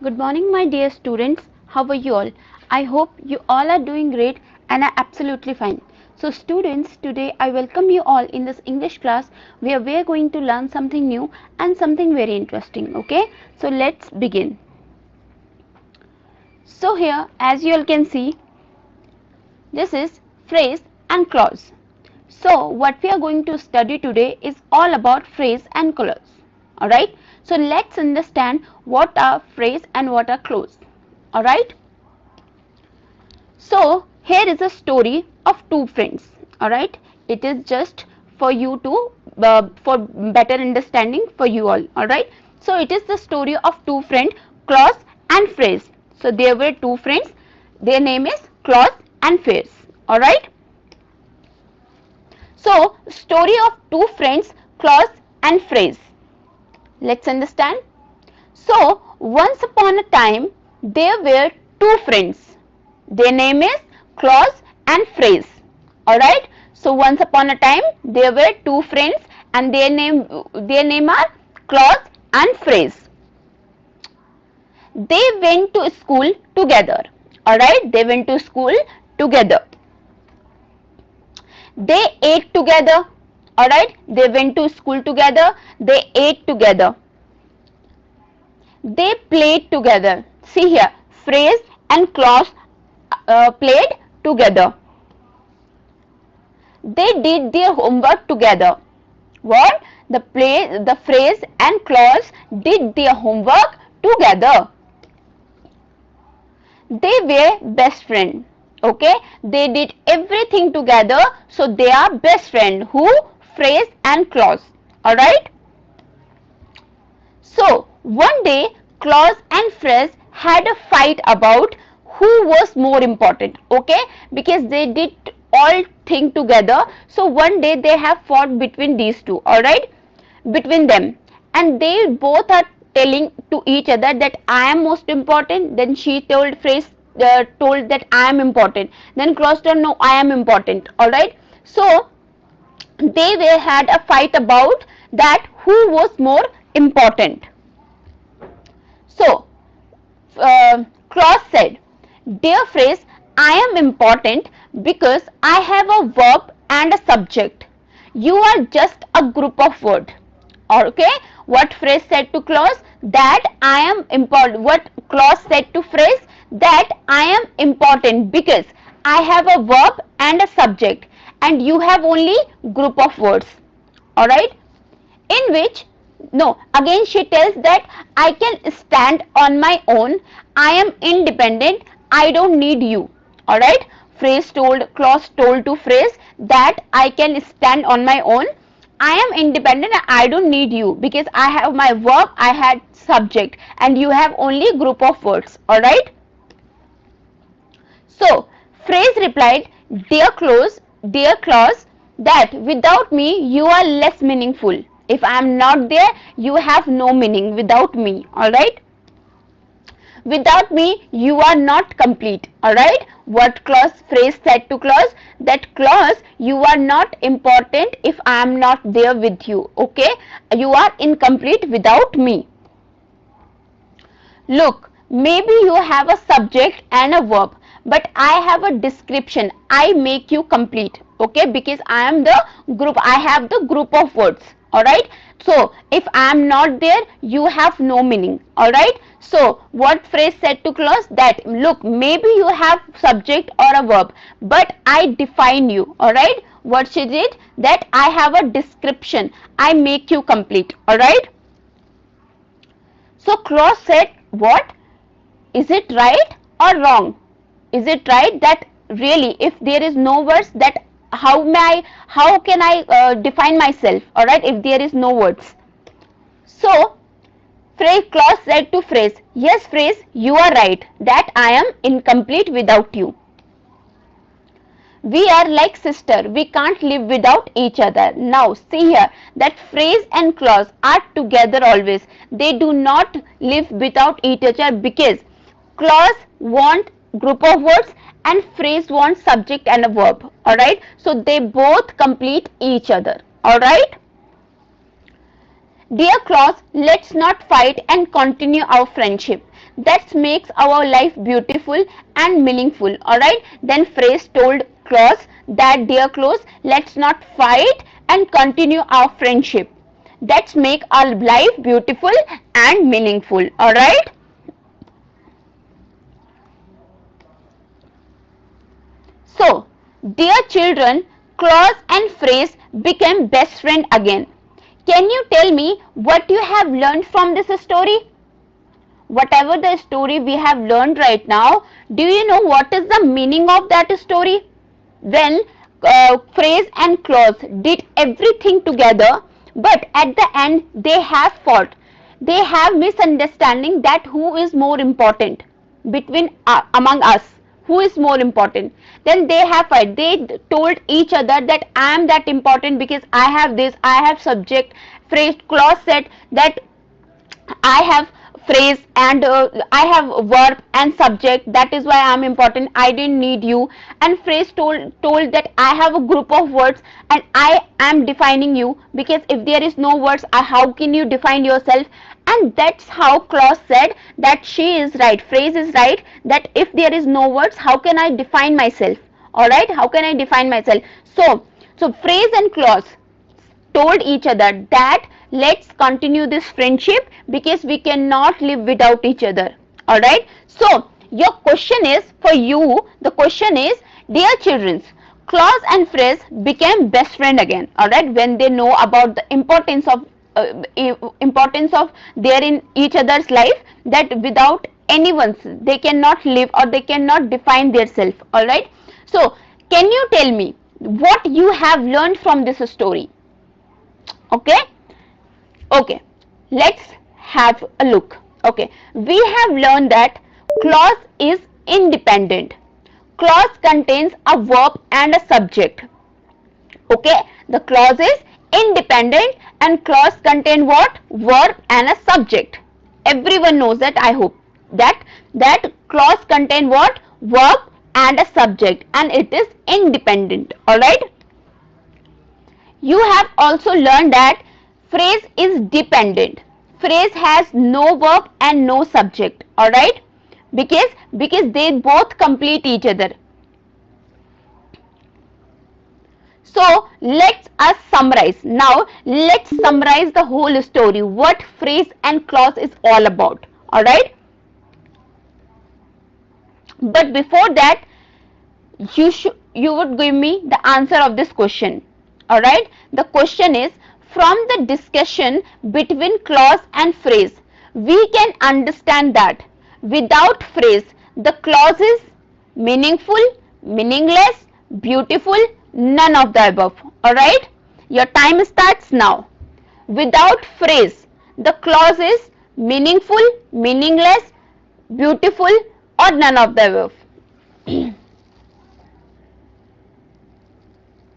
Good morning, my dear students. How are you all? I hope you all are doing great and are absolutely fine. So, students, today I welcome you all in this English class where we are going to learn something new and something very interesting. Okay, so let's begin. So, here, as you all can see, this is phrase and clause. So, what we are going to study today is all about phrase and clause. Alright, so let's understand what are phrase and what are clause. Alright, so here is a story of two friends. Alright, it is just for you to for better understanding for you all. Alright, so it is the story of two friends, clause and phrase. So there were two friends, their name is clause and phrase. Alright, so story of two friends, clause and phrase. Let's understand. So once upon a time there were two friends. Their name is clause and phrase. Alright. So once upon a time there were two friends and their name are clause and phrase. They went to school together. Alright. They went to school together. They ate together. Alright. They went to school together. They ate together. They played together. See here, phrase and clause played together. They did their homework together. What? The phrase and clause did their homework together. They were best friends. Okay, they did everything together, so they are best friends. Who? Phrase and clause. Alright. So one day clause and phrase had a fight about who was more important. Okay, because they did all thing together, so one day they have fought between these two. Alright, between them, and they both are telling to each other that I am most important. Then she told told that I am important. Then clause told no, I am important. Alright, so they had a fight about that who was more important. So clause said, dear phrase, I am important because I have a verb and a subject. You are just a group of words. Okay, what phrase said to clause? That I am important. What clause said to phrase? That I am important because I have a verb and a subject and you have only group of words. Alright, in which no, again she tells that I can stand on my own, I am independent, I don't need you. Alright, phrase told, clause told to phrase that I can stand on my own, I am independent, I don't need you because I have my verb, I had subject and you have only group of words. Alright, so phrase replied, dear clause, that without me you are less meaningful. If I am not there, you have no meaning without me. Alright, without me you are not complete. Alright, what clause phrase said to clause? That clause, you are not important if I am not there with you. Okay, you are incomplete without me. Look, maybe you have a subject and a verb, but I have a description. I make you complete. Okay, because I am the group, I have the group of words. Alright, so if I am not there, you have no meaning. Alright, so what phrase said to clause? That look, maybe you have subject or a verb, but I define you. Alright, what she did? That I have a description. I make you complete. Alright, so clause said, what? Is it right or wrong? Is it right that really if there is no words, that how can I define myself? Alright, if there is no words. So phrase clause said to phrase, yes phrase, you are right that I am incomplete without you. We are like sister, we can't live without each other. Now see here that phrase and clause are together always. They do not live without each other because clause want group of words and phrase wants subject and a verb. Alright, so they both complete each other. Alright, dear clause, let's not fight and continue our friendship. that makes our life beautiful and meaningful. Alright, then phrase told clause that dear close, let's not fight and continue our friendship. That's make our life beautiful and meaningful. Alright. So, dear children, clause and phrase became best friend again. Can you tell me what you have learned from this story? Whatever the story we have learned right now, do you know what is the meaning of that story? When phrase and clause did everything together, but at the end they have fought. They have misunderstanding that who is more important between among us. Who is more important? Then they have fight. They told each other that I am that important because I have this, I have subject. Phrase clause said that I have phrase and I have verb and subject, that is why I am important, I didn't need you. And phrase told that I have a group of words and I am defining you, because if there is no words, how can you define yourself? And that's how clause said that she is right, phrase is right, that if there is no words, how can I define myself? Alright, how can I define myself? So phrase and clause told each other that let's continue this friendship because we cannot live without each other. Alright. So your question is, for you, the question is, dear children, clause and phrase became best friend again. Alright, when they know about the importance of their in each other's life, that without anyone's they cannot live or they cannot define their self. Alright. So can you tell me what you have learned from this story? Okay, let's have a look. Okay, we have learned that clause is independent. Clause contains a verb and a subject. Okay, the clause is independent and clause contain what? Verb and a subject. Everyone knows that, I hope that clause contain what? Verb and a subject, and it is independent. Alright. You have also learned that phrase is dependent. Phrase has no verb and no subject. Alright, because they both complete each other. So let's us summarize. Now let's summarize the whole story, what phrase and clause is all about. Alright, but before that, you would give me the answer of this question. Alright, the question is, from the discussion between clause and phrase, we can understand that without phrase, the clause is meaningful, meaningless, beautiful, none of the above. Alright, your time starts now. Without phrase, the clause is meaningful, meaningless, beautiful, or none of the above.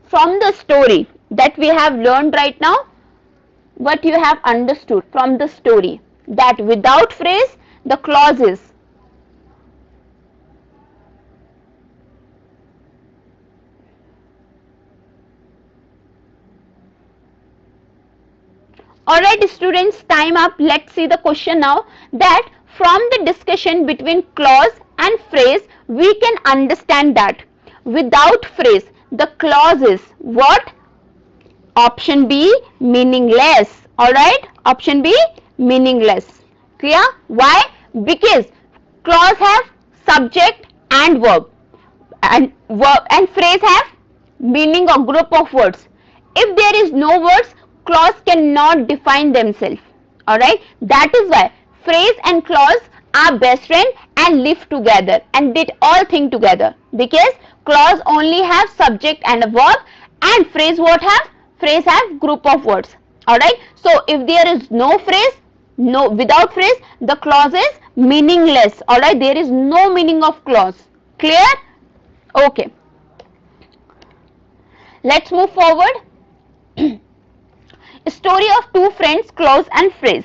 From the story that we have learned right now, what you have understood from the story, that without phrase, the clause is alright students, time up. Let's see the question now, that from the discussion between clause and phrase, we can understand that without phrase, the clause is what? Option B, meaningless. Alright, option B, meaningless. Clear? Why? Because clause have subject and verb, and phrase have meaning or group of words. If there is no words, clause cannot define themselves. Alright, that is why phrase and clause are best friend and live together and did all things together, because clause only have subject and a verb, and phrase what have? Phrase have group of words. Alright, so if there is no phrase, without phrase, the clause is meaningless. Alright, there is no meaning of clause. Clear? Okay, let's move forward. Story of two friends, clause and phrase.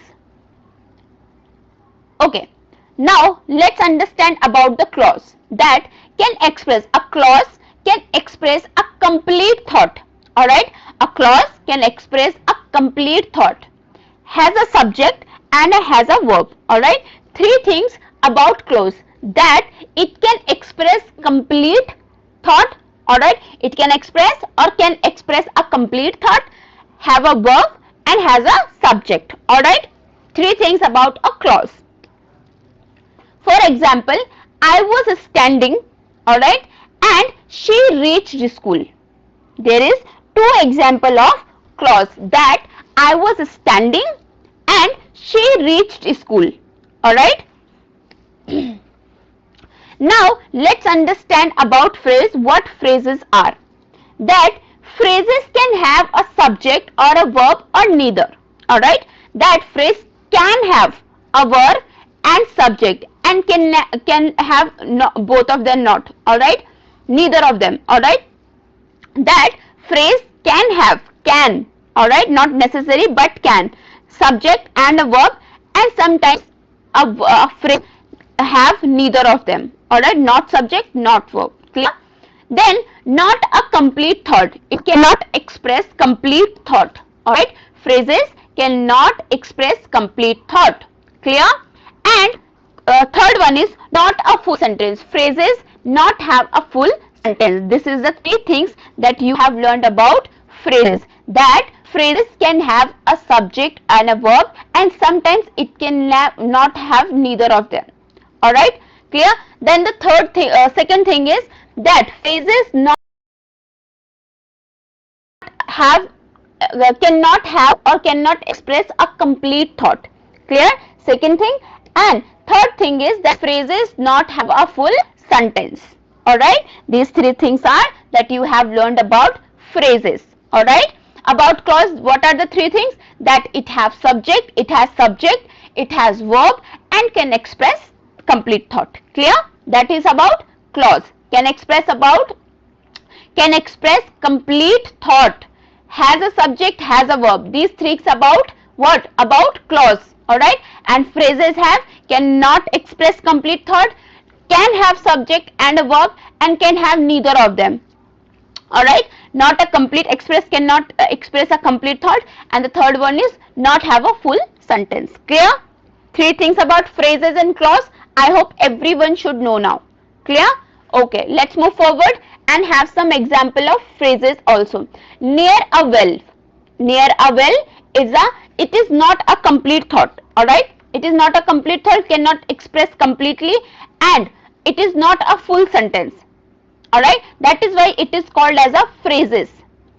Okay, now let's understand about the clause, that can express, a clause can express a complete thought. Alright, a clause can express a complete thought, has a subject and has a verb. Alright, three things about clause that it can express complete thought. Alright, it can express or can express a complete thought, have a verb and has a subject. Alright, three things about a clause. For example, I was standing, alright, and she reached school. There is two example of clause that I was standing and she reached school. Alright. Now let's understand about phrase, what phrases are. That phrases can have a subject or a verb or neither. Alright. That phrase can have a verb and subject and can have both of them not. Alright. Neither of them. Alright. That phrase can have, alright, not necessary but can, subject and a verb, and sometimes a phrase have neither of them. Alright, not subject, not verb. Clear? Then not a complete thought. It cannot express complete thought. Alright, phrases cannot express complete thought. Clear? And third one is not a full sentence. Phrases not have a full sentence. This is the three things that you have learned about phrases. That phrases can have a subject and a verb, and sometimes it can not have neither of them. Alright, clear? Then the third thing, second thing is that phrases not have, cannot have or cannot express a complete thought. Clear? Second thing. And third thing is that phrases not have a full sentence. Alright, these three things are that you have learned about phrases. Alright, about clause, what are the three things? That it has subject, it has verb and can express complete thought. Clear? That is about clause. Can express complete thought, has a subject, has a verb. These three about what? About clause. Alright, and phrases have cannot express complete thought, can have subject and a verb, and can have neither of them. Alright, not a complete express, cannot express a complete thought, and the third one is not have a full sentence. Clear? Three things about phrases and clause. I hope everyone should know now. Clear? Okay, let's move forward and have some example of phrases also. Near a well. Near a well is it is not a complete thought. Alright, it is not a complete thought, cannot express completely, and it is not a full sentence. Alright, that is why it is called as a phrases.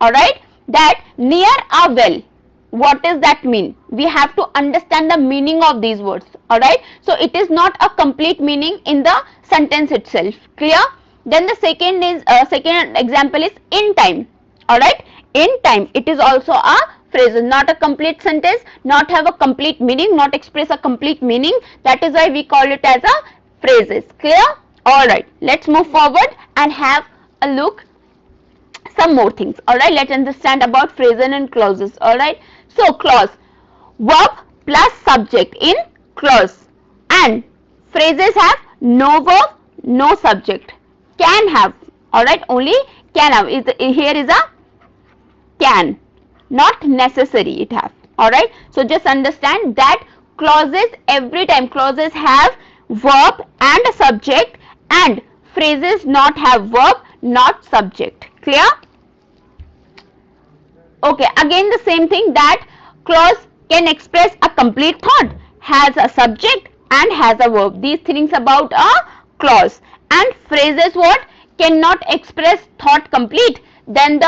Alright, that near a well, what does that mean? We have to understand the meaning of these words. Alright, so it is not a complete meaning in the sentence itself. Clear? Then the second is second example is in time. Alright, in time, it is also a phrase, not a complete sentence, not have a complete meaning, not express a complete meaning. That is why we call it as a phrases. Clear? Alright, let's move forward and have a look some more things. Alright, let's understand about phrases and clauses. Alright, so clause, verb plus subject in clause, and phrases have no verb, no subject. Can have, alright, only can have. Here is a can, not necessary it have. Alright, so just understand that clauses, every time clauses have verb and a subject, and phrases not have verb, not subject. Clear? Okay, again the same thing, that clause can express a complete thought, has a subject and has a verb. These things about a clause. And phrases what? Cannot express thought complete, then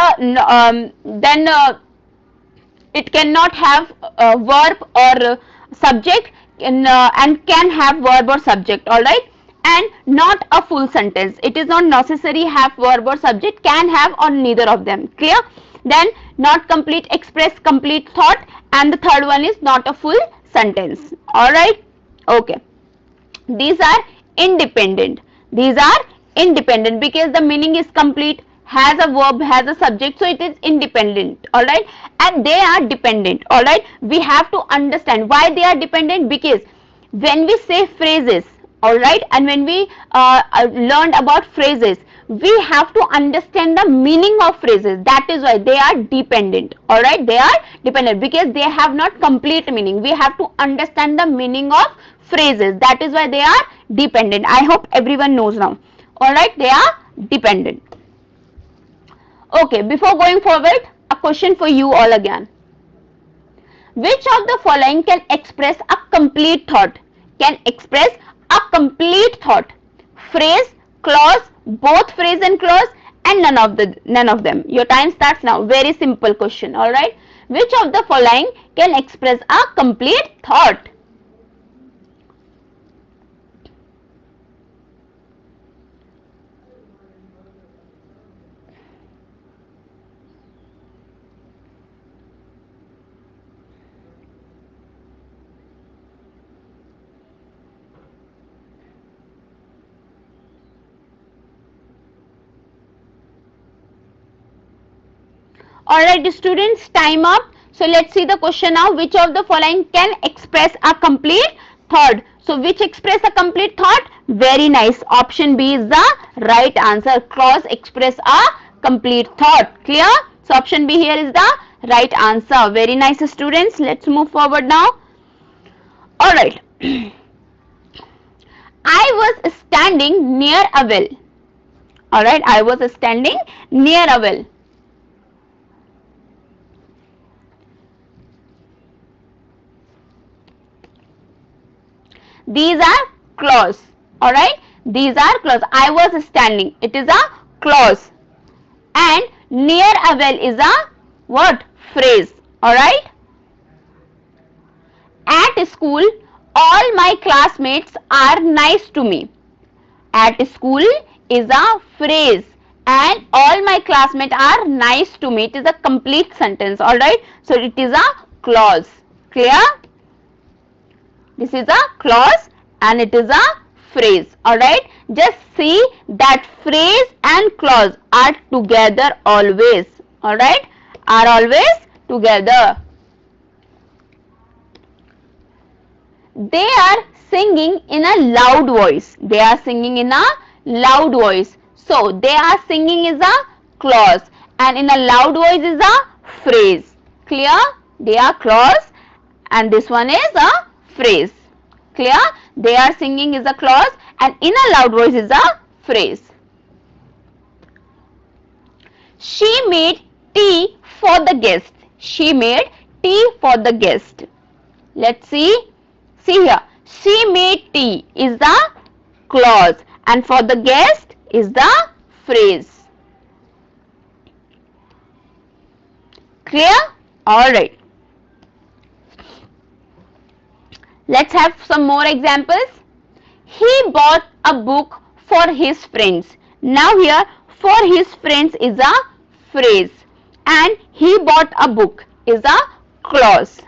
it cannot have a verb or subject, and can have verb or subject. Alright, and not a full sentence. It is not necessary have verb or subject, can have or neither of them. Clear? Then not complete, express complete thought, and the third one is not a full sentence. Alright, okay, these are independent. These are independent because the meaning is complete, has a verb, has a subject, so it is independent. Alright, and they are dependent. Alright, we have to understand why they are dependent, because when we say phrases, alright, and when we learned about phrases, we have to understand the meaning of phrases. That is why they are dependent. Alright, they are dependent because they have not complete meaning. We have to understand the meaning of phrases. That is why they are dependent. I hope everyone knows now. Alright, they are dependent. Okay, before going forward, a question for you all again. Which of the following can express a complete thought? Can express a complete thought. Phrase, clause, both phrase and clause, and none of them. Your time starts now. Very simple question. Alright. Which of the following can express a complete thought? Alright students, time up. So let's see the question now. Which of the following can express a complete thought? So which express a complete thought? Very nice. Option B is the right answer. Clause express a complete thought. Clear? So option B here is the right answer. Very nice students. Let's move forward now. Alright. I was standing near a well. Alright, I was standing near a well. These are clause. Alright, these are clause. I was standing. It is a clause. And near a well is a what? Phrase. Alright. At school, all my classmates are nice to me. At school is a phrase. And all my classmates are nice to me. It is a complete sentence. Alright. So it is a clause. Clear? This is a clause and it is a phrase. Alright. Just see that phrase and clause are together always. Alright. Are always together. They are singing in a loud voice. They are singing in a loud voice. So they are singing is a clause and in a loud voice is a phrase. Clear? They are clause and this one is a phrase. Clear? They are singing is a clause and in a loud voice is a phrase. She made tea for the guest. She made tea for the guest. Let's see. See here. She made tea is the clause and for the guest is the phrase. Clear? Alright. Let's have some more examples. He bought a book for his friends. Now here for his friends is a phrase and he bought a book is a clause.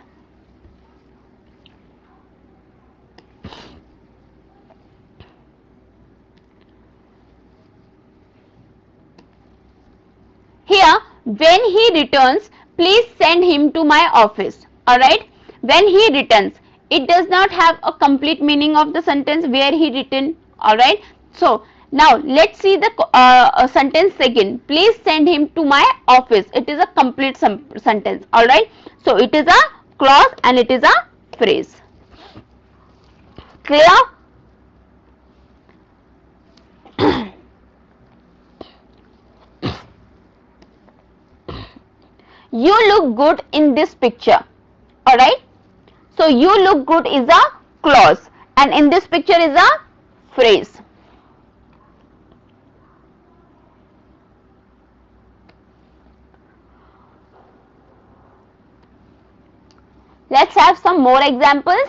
Here when he returns, please send him to my office. Alright. When he returns, it does not have a complete meaning of the sentence where he written. Alright. So now let's see the sentence again. Please send him to my office. It is a complete sentence. Alright. So it is a clause and it is a phrase. Clear? You look good in this picture. Alright. So you look good is a clause and in this picture is a phrase. Let's have some more examples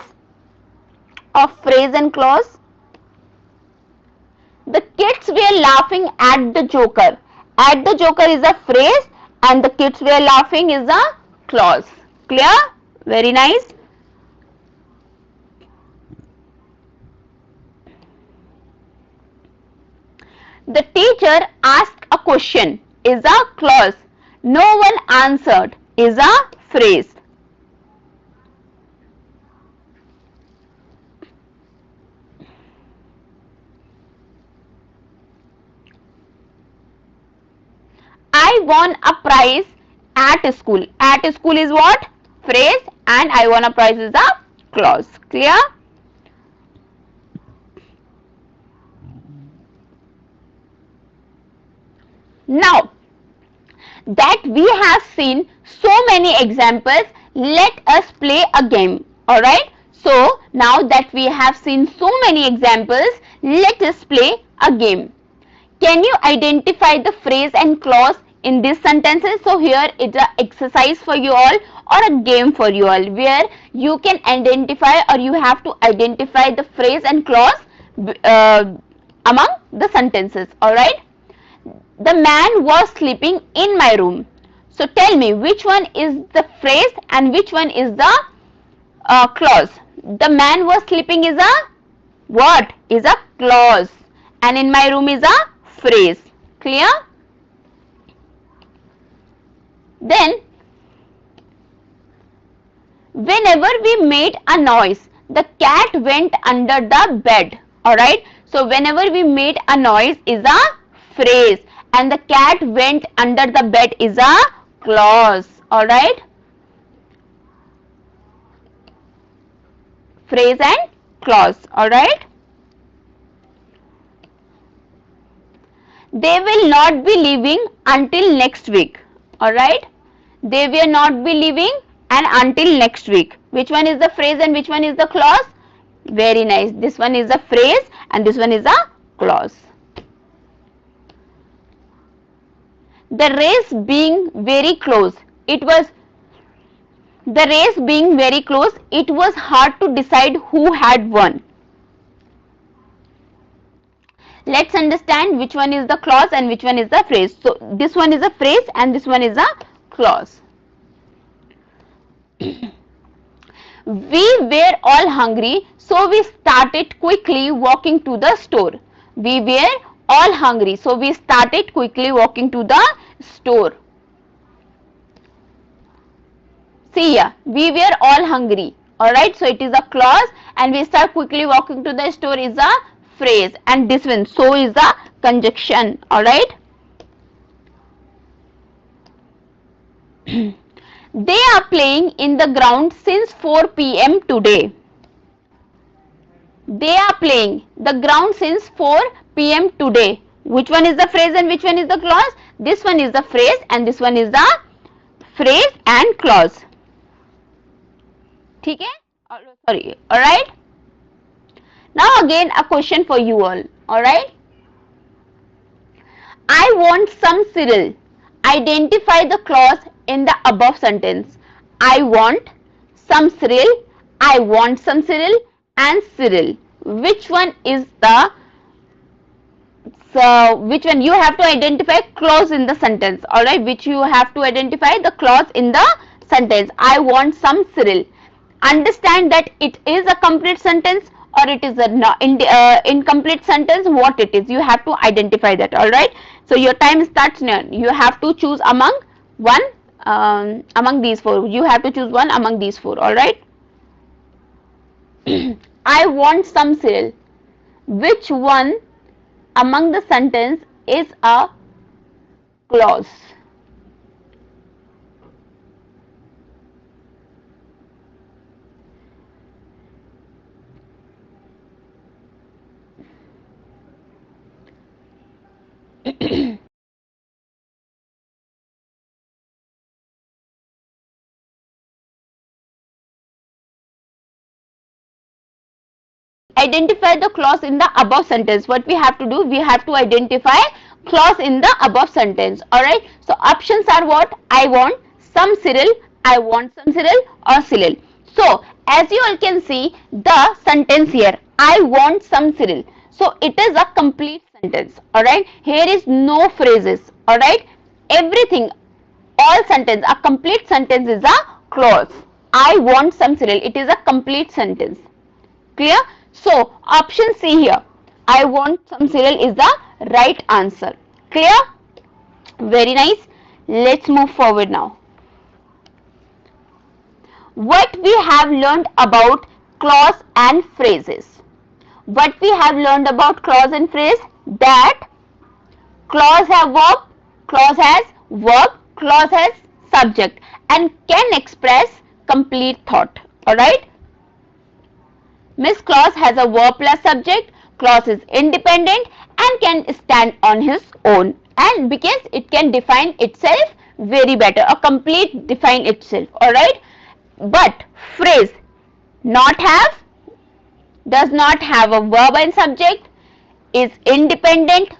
of phrase and clause. The kids were laughing at the joker. At the joker is a phrase and the kids were laughing is a clause. Clear? Very nice. The teacher asked a question is a clause. No one answered is a phrase. I won a prize at school. At school is what? Phrase and I won a prize is a clause. Clear? Now that we have seen so many examples, let us play a game. Alright. So now that we have seen so many examples, let us play a game. Can you identify the phrase and clause in these sentences? So here it's an exercise for you all or a game for you all, where you can identify, or you have to identify the phrase and clause among the sentences. Alright. The man was sleeping in my room. So tell me, which one is the phrase and which one is the clause? The man was sleeping is a what? Is a clause, and in my room is a phrase. Clear? Then, whenever we made a noise, the cat went under the bed. Alright. So whenever we made a noise is a phrase, and the cat went under the bed is a clause. Alright. Phrase and clause. Alright. They will not be leaving until next week. Alright. They will not be leaving and until next week. Which one is the phrase and which one is the clause? Very nice. This one is a phrase and this one is a clause. The race being very close, it was hard to decide who had won. Let's understand which one is the clause and which one is the phrase. So this one is a phrase and this one is a clause. We were all hungry, so we started quickly walking to the store. We were all hungry, so we started quickly walking to the store. See here, we were all hungry. Alright, so it is a clause, and we start quickly walking to the store is a phrase, and this one, so is the conjunction. Alright. They are playing in the ground since 4 p.m. today. They are playing the ground since 4 p.m. today. Which one is the phrase and which one is the clause? This one is the phrase and this one is the phrase and clause. Okay? Sorry. Alright. Now again a question for you all. Alright. I want some cereal. Identify the clause in the above sentence. I want some cereal, I want some cereal, and cereal. Which one is the, so which one you have to identify clause in the sentence. Alright, which you have to identify the clause in the sentence. I want some cereal. Understand that it is a complete sentence or it is a incomplete sentence. What it is, you have to identify that. Alright, so your time starts now. You have to choose among one among these four. You have to choose one among these four. Alright. I want some cereal. Which one among the sentence is a clause? Identify the clause in the above sentence. What we have to do, we have to identify clause in the above sentence. Alright, so options are what? I want some cereal, I want some cereal, or cereal. So as you all can see the sentence here, I want some cereal, so it is a complete sentence. Alright, here is no phrases. Alright, everything, all sentence, a complete sentence is a clause. I want some cereal, it is a complete sentence. Clear? So option C here, I want some cereal, is the right answer. Clear? Very nice. Let's move forward now. What we have learned about clause and phrases. What we have learned about clause and phrase, that clause have verb, clause has verb, clause has subject and can express complete thought. Alright. Miss clause has a verb plus subject, clause is independent and can stand on his own. and because it can define itself very better, a complete define itself, alright. But phrase not have, does not have a verb and subject, is dependent,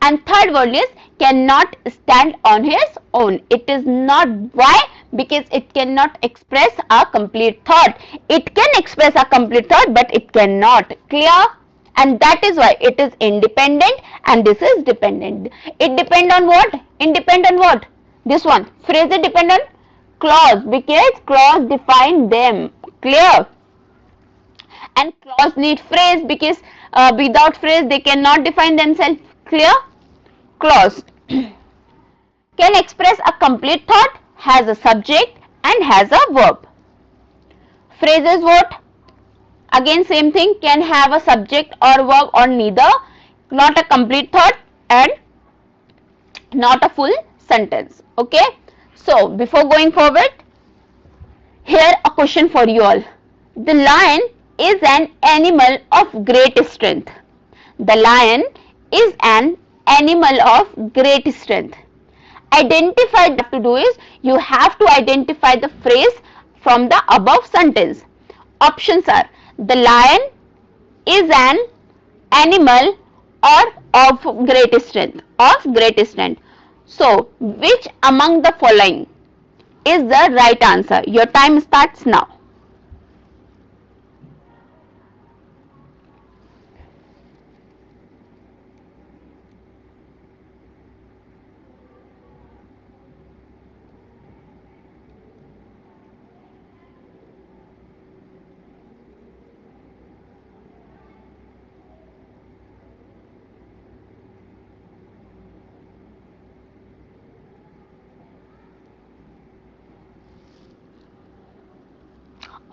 and third word is cannot stand on his own. It is not. Why? Because it cannot express a complete thought. It can express a complete thought, but it cannot. Clear? And that is why it is independent and this is dependent. It depend on what? Independent what? This one. Phrase it depend on clause, because clause define them. Clear? And clause need phrase, because without phrase they cannot define themselves. Clear? Clause can express a complete thought, has a subject and has a verb. Phrase is what? Again same thing, can have a subject or verb or neither, not a complete thought and not a full sentence. Okay. So before going forward, here a question for you all. The lion is an animal of great strength. The lion is an animal of great strength. Identify, what to do is you have to identify the phrase from the above sentence. Options are the lion is an animal or of great strength, So which among the following is the right answer? Your time starts now.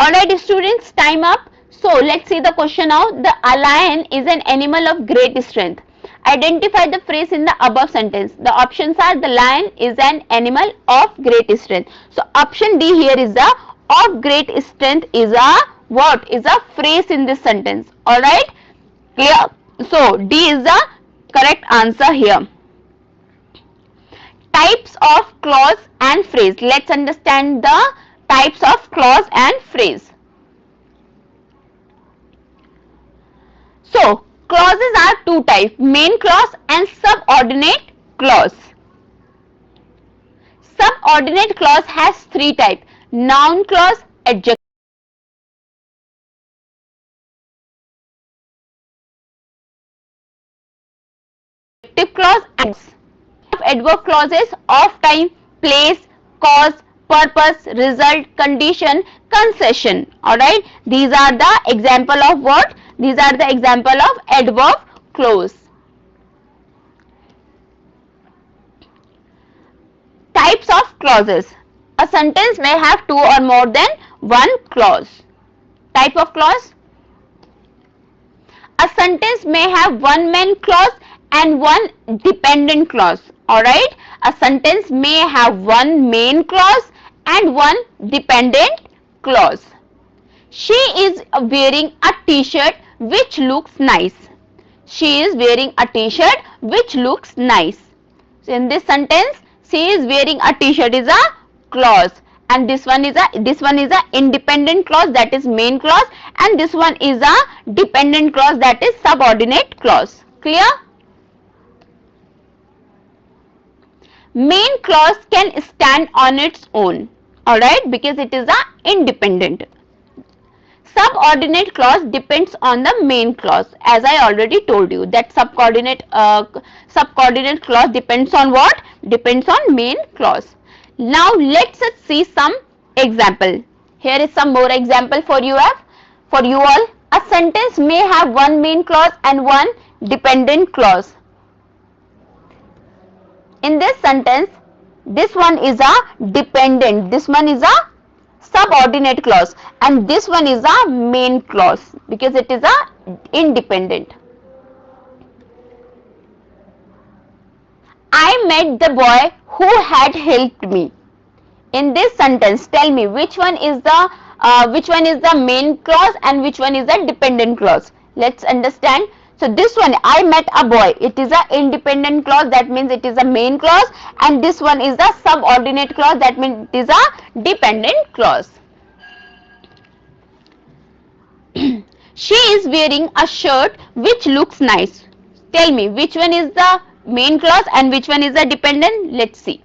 Alright students, time up. So let's see the question now. The lion is an animal of great strength. Identify the phrase in the above sentence. The options are the lion is an animal of great strength. So option D here is the of great strength is a what? Is a phrase in this sentence. Alright. Clear? So D is the correct answer here. Types of clause and phrase. Let's understand the types of clause and phrase. So clauses are two types, main clause and subordinate clause. Subordinate clause has three types: noun clause, adjective clause, and adverb clauses of time, place, cause, purpose, result, condition, concession. Alright, these are the example of what? These are the example of adverb clause. Types of clauses. A sentence may have two or more than one clause. Type of clause. A sentence may have one main clause and one dependent clause. Alright, a sentence may have one main clause and one dependent clause. She is wearing a t-shirt which looks nice. She is wearing a t-shirt which looks nice. So in this sentence, she is wearing a t-shirt is a clause, and this one is a independent clause, that is main clause, and this one is a dependent clause, that is subordinate clause. Clear? Main clause can stand on its own, alright, because it is a independent. Subordinate clause depends on the main clause, as I already told you that subordinate clause depends on what? Depends on main clause. Now let's see some example. Here is some more example for you all. A sentence may have one main clause and one dependent clause. In this sentence, this one is a dependent, this one is a subordinate clause, and this one is a main clause because it is a independent. I met the boy who had helped me. In this sentence, tell me which one is the main clause and which one is the dependent clause. Let's understand. So this one, I met a boy, it is a independent clause, that means it is a main clause, and this one is the subordinate clause, that means it is a dependent clause. She is wearing a shirt which looks nice. Tell me which one is the main clause and which one is the dependent. Let's see.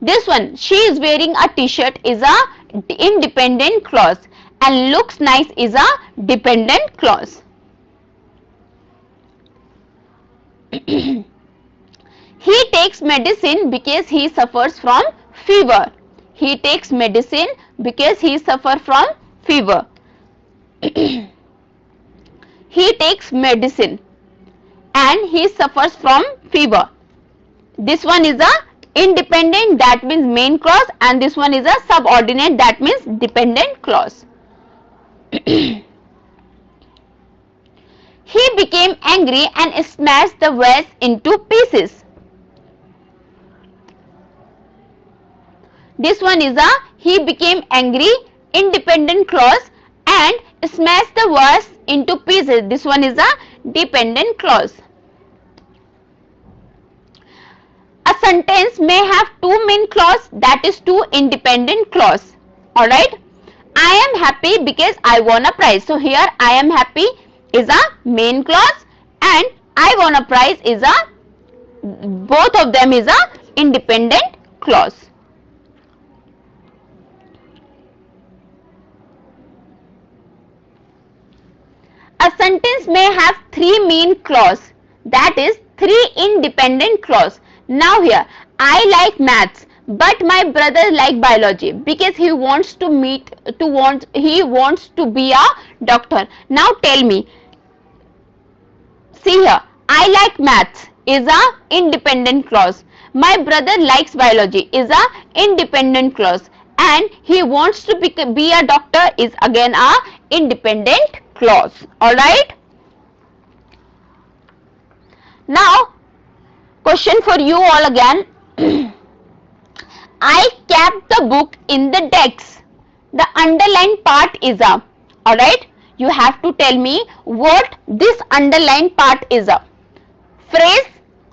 This one, she is wearing a t-shirt, is a independent clause, and looks nice is a dependent clause. He takes medicine because he suffers from fever. He takes medicine because he suffers from fever. He takes medicine and he suffers from fever. This one is a independent, that means main clause, and this one is a subordinate, that means dependent clause. He became angry and smashed the vase into pieces. This one is a he became angry, independent clause, and smashed the vase into pieces. This one is a dependent clause. A sentence may have two main clause, that is two independent clause. Alright. I am happy because I won a prize. So here I am happy is a main clause and I won a prize is a, both of them is a independent clause. A sentence may have three main clause, that is three independent clause. Now here, I like maths, but my brother like biology because he wants to he wants to be a doctor. Now tell me, see here, I like maths is a independent clause. My brother likes biology is a independent clause, and he wants to be a doctor is again a independent clause. Alright. Now question for you all again. I kept the book in the desk. The underlined part is a. Alright. You have to tell me what this underlined part is a. Phrase,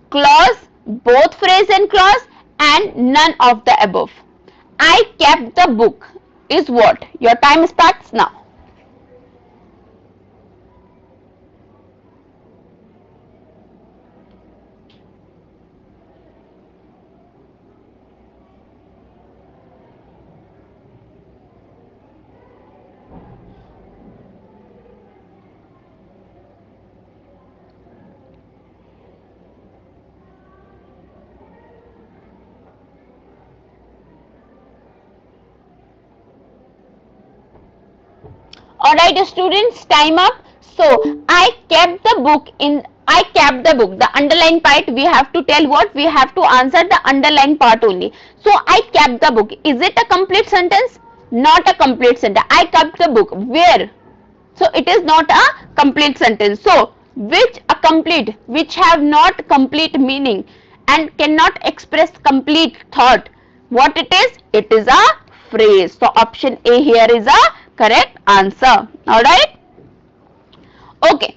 clause, both phrase and clause, and none of the above. I kept the book is what? Your time starts now. Alright students, time up. So I kept the book, the underlined part we have to tell what? We have to answer the underlined part only. So I kept the book. Is it a complete sentence? Not a complete sentence. I kept the book. Where? So it is not a complete sentence. So which have not complete meaning and cannot express complete thought. What it is? It is a phrase. So option A here is a correct answer. Alright. Okay.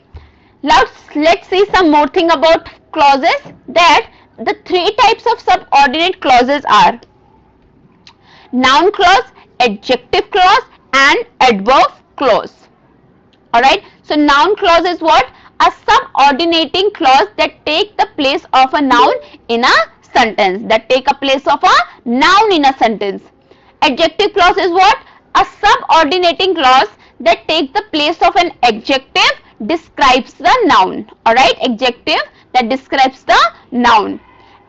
Now let's see some more thing about clauses. That the three types of subordinate clauses are noun clause, adjective clause, and adverb clause. Alright. So noun clause is what? A subordinating clause that take the place of a noun in a sentence. That take a place of a noun in a sentence. Adjective clause is what? A subordinating clause that takes the place of an adjective, describes the noun. Alright, adjective that describes the noun.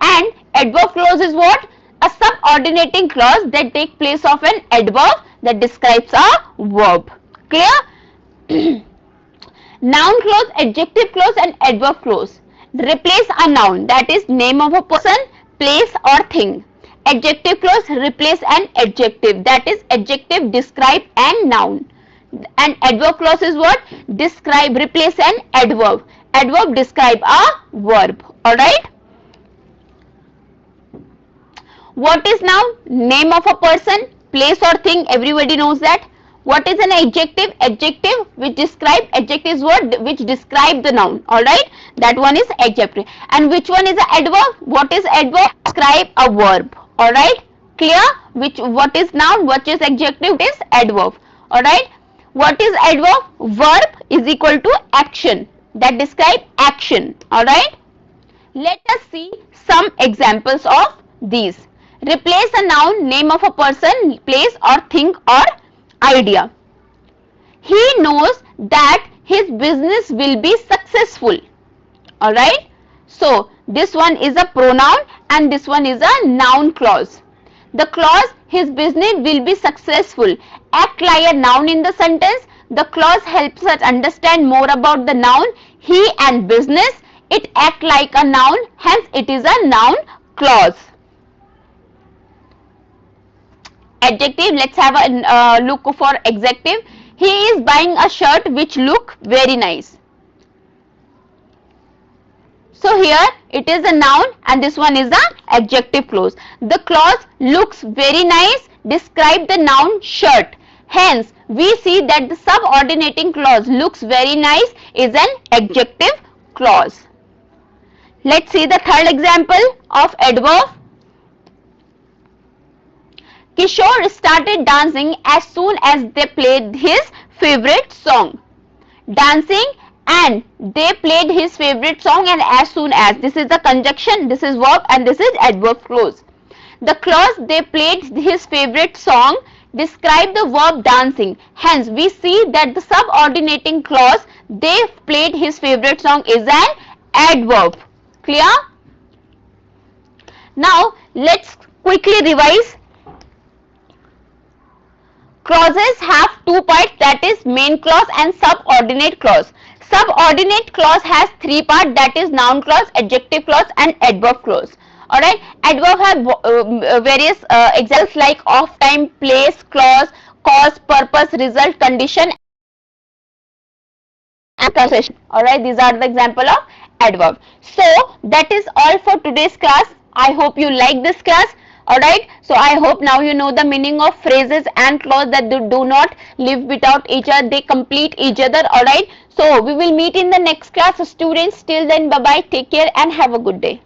And adverb clause is what? A subordinating clause that takes place of an adverb that describes a verb. Clear? Noun clause, adjective clause, and adverb clause replace a noun, that is name of a person, place or thing. Adjective clause replace an adjective, that is adjective, describe, and noun. And adverb clause is what? Describe, replace an adverb. Adverb describe a verb. Alright. What is noun? Name of a person, place or thing, everybody knows that. What is an adjective? Adjective which describe, adjective is word which describe the noun. Alright, that one is adjective. And which one is an adverb? What is adverb? Describe a verb. Alright, clear? What is noun? What is adjective? What is adverb? Alright, what is adverb? Verb is equal to action, that describe action. Alright, let us see some examples of these. Replace a noun, name of a person, place or thing or idea. He knows that his business will be successful. Alright. So, this one is a pronoun and this one is a noun clause. The clause, his business will be successful, act like a noun in the sentence. The clause helps us understand more about the noun he and business. It act like a noun, hence it is a noun clause. Adjective, let's have a look for adjective. He is buying a shirt which look very nice. So here it is a noun and this one is the adjective clause. The clause looks very nice describe the noun shirt. Hence we see that the subordinating clause looks very nice is an adjective clause. Let's see the third example of adverb. Kishore started dancing as soon as they played his favorite song. Dancing and they played his favorite song and as soon as. This is the conjunction, this is verb and this is adverb clause. The clause they played his favorite song describe the verb dancing. Hence we see that the subordinating clause they played his favorite song is an adverb. Clear? Now let's quickly revise. Clauses have two parts, that is main clause and subordinate clause. Subordinate clause has three parts, that is noun clause, adjective clause and adverb clause. Alright, adverb have various examples like of, time, place, clause, cause, purpose, result, condition and conversation. Alright, these are the example of adverb. So that is all for today's class. I hope you like this class. Alright, so I hope now you know the meaning of phrases and clause that they do not live without each other, they complete each other. Alright, so we will meet in the next class, students. Till then, bye bye, take care and have a good day.